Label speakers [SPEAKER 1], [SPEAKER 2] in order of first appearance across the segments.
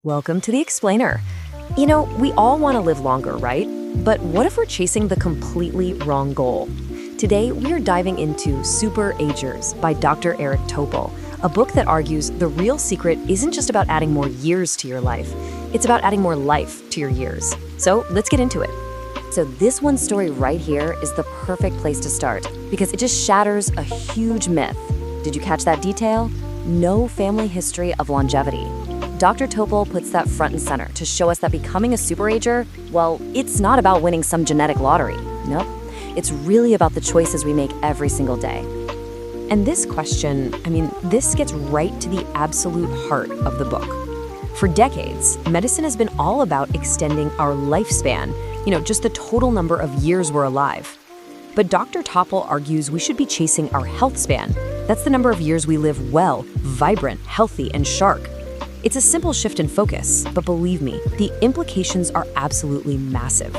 [SPEAKER 1] Welcome to the Explainer. You know, we all want to live longer, right? But what if we're chasing the completely wrong goal? Today, we are diving into Super Agers by Dr. Eric Topol, a book that argues the real secret isn't just about adding more years to your life, it's about adding more life to your years. So let's get into it. So this one story right here is the perfect place to start because it just shatters a huge myth. Did you catch that detail? No family history of longevity. Dr. Topol puts that front and center to show us that becoming a super ager, well, it's not about winning some genetic lottery. Nope. It's really about the choices we make every single day. And this question, this gets right to the absolute heart of the book. For decades, medicine has been all about extending our lifespan, just the total number of years we're alive. But Dr. Topol argues we should be chasing our health span. That's the number of years we live well, vibrant, healthy, and sharp. It's a simple shift in focus, but believe me, the implications are absolutely massive.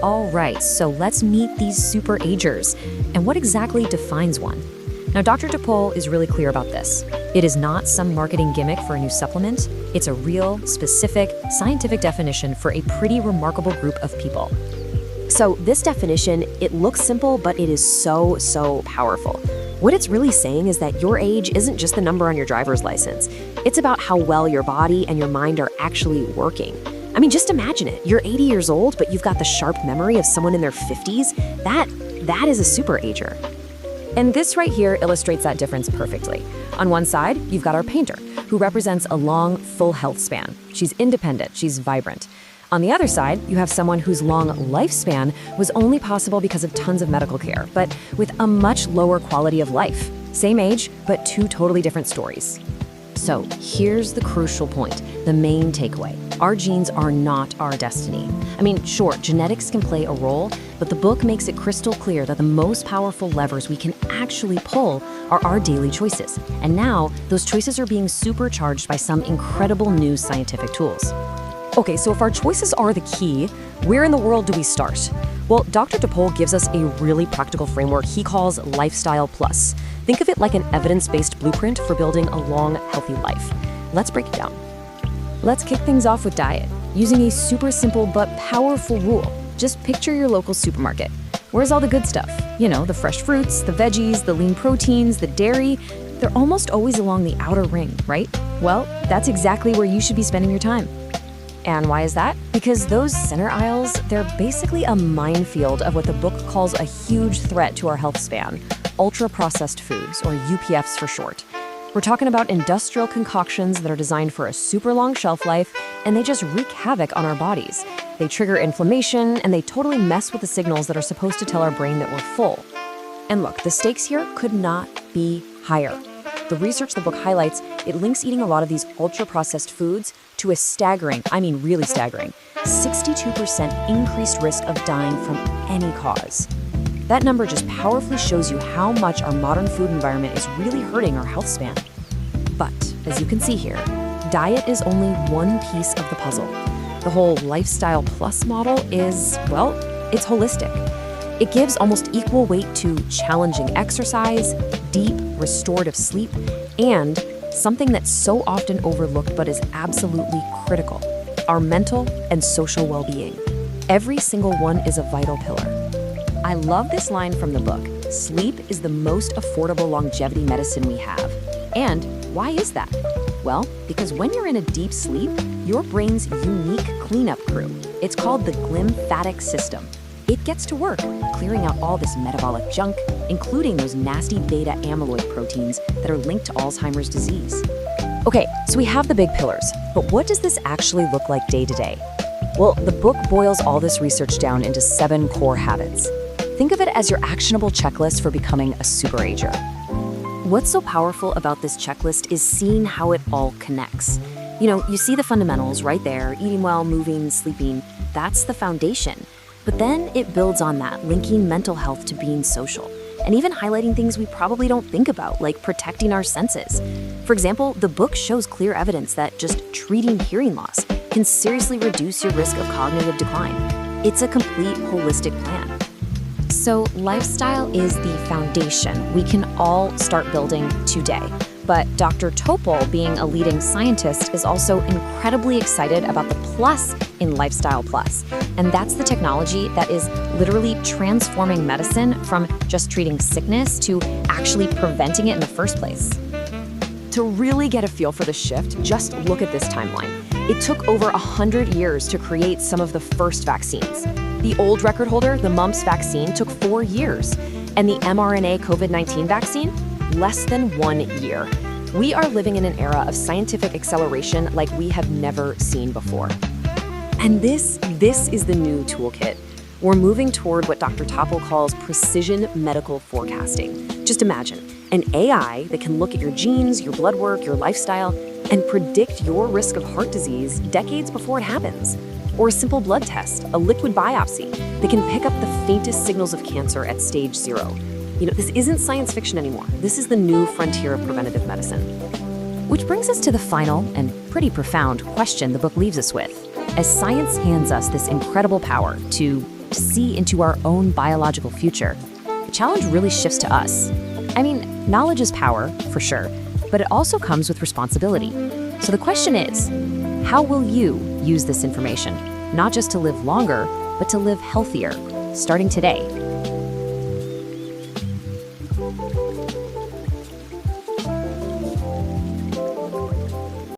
[SPEAKER 1] All right, so let's meet these super agers. And what exactly defines one? Now, Dr. Topol is really clear about this. It is not some marketing gimmick for a new supplement. It's a real, specific, scientific definition for a pretty remarkable group of people. So this definition, it looks simple, but it is so powerful. What it's really saying is that your age isn't just the number on your driver's license. It's about how well your body and your mind are actually working. Just imagine it. You're 80 years old, but you've got the sharp memory of someone in their 50s. That is a super ager. And this right here illustrates that difference perfectly. On one side, you've got our painter, who represents a long, full health span. She's independent, she's vibrant. On the other side, you have someone whose long lifespan was only possible because of tons of medical care, but with a much lower quality of life. Same age, but two totally different stories. So here's the crucial point, the main takeaway. Our genes are not our destiny. Sure, genetics can play a role, but the book makes it crystal clear that the most powerful levers we can actually pull are our daily choices. And now, those choices are being supercharged by some incredible new scientific tools. Okay, so if our choices are the key, where in the world do we start? Well, Dr. Topol gives us a really practical framework he calls Lifestyle Plus. Think of it like an evidence-based blueprint for building a long, healthy life. Let's break it down. Let's kick things off with diet, using a super simple but powerful rule. Just picture your local supermarket. Where's all the good stuff? The fresh fruits, the veggies, the lean proteins, the dairy. They're almost always along the outer ring, right? Well, that's exactly where you should be spending your time. And why is that? Because those center aisles, they're basically a minefield of what the book calls a huge threat to our health span, ultra-processed foods, or UPFs for short. We're talking about industrial concoctions that are designed for a super long shelf life, and they just wreak havoc on our bodies. They trigger inflammation, and they totally mess with the signals that are supposed to tell our brain that we're full. And look, the stakes here could not be higher. The research the book highlights, it links eating a lot of these ultra-processed foods to a staggering, really staggering, 62% increased risk of dying from any cause. That number just powerfully shows you how much our modern food environment is really hurting our health span. But, as you can see here, diet is only one piece of the puzzle. The whole Lifestyle Plus model is, it's holistic. It gives almost equal weight to challenging exercise, deep, restorative sleep, and something that's so often overlooked but is absolutely critical, our mental and social well-being. Every single one is a vital pillar. I love this line from the book, sleep is the most affordable longevity medicine we have. And why is that? Well, because when you're in a deep sleep, your brain's unique cleanup crew, it's called the glymphatic system. It gets to work, clearing out all this metabolic junk, including those nasty beta amyloid proteins that are linked to Alzheimer's disease. Okay, so we have the big pillars, but what does this actually look like day to day? Well, the book boils all this research down into 7 core habits. Think of it as your actionable checklist for becoming a super ager. What's so powerful about this checklist is seeing how it all connects. You see the fundamentals right there, eating well, moving, sleeping, that's the foundation. But then it builds on that, linking mental health to being social, and even highlighting things we probably don't think about, like protecting our senses. For example, the book shows clear evidence that just treating hearing loss can seriously reduce your risk of cognitive decline. It's a complete holistic plan. So lifestyle is the foundation we can all start building today.
[SPEAKER 2] But Dr. Topol, being a leading scientist, is also incredibly excited about the plus in Lifestyle Plus. And that's the technology that is literally transforming medicine from just treating sickness to actually preventing it in the first place.
[SPEAKER 1] To really get a feel for the shift, just look at this timeline. It took over 100 years to create some of the first vaccines. The old record holder, the mumps vaccine, took 4 years. And the mRNA COVID-19 vaccine? Less than 1 year. We are living in an era of scientific acceleration like we have never seen before. And this is the new toolkit. We're moving toward what Dr. Topol calls precision medical forecasting. Just imagine, an AI that can look at your genes, your blood work, your lifestyle, and predict your risk of heart disease decades before it happens. Or a simple blood test, a liquid biopsy, that can pick up the faintest signals of cancer at stage 0. This isn't science fiction anymore. This is the new frontier of preventative medicine.
[SPEAKER 2] Which brings us to the final and pretty profound question the book leaves us with. As science hands us this incredible power to see into our own biological future, the challenge really shifts to us. I mean, knowledge is power, for sure, but it also comes with responsibility. So the question is, how will you use this information, not just to live longer, but to live healthier, starting today?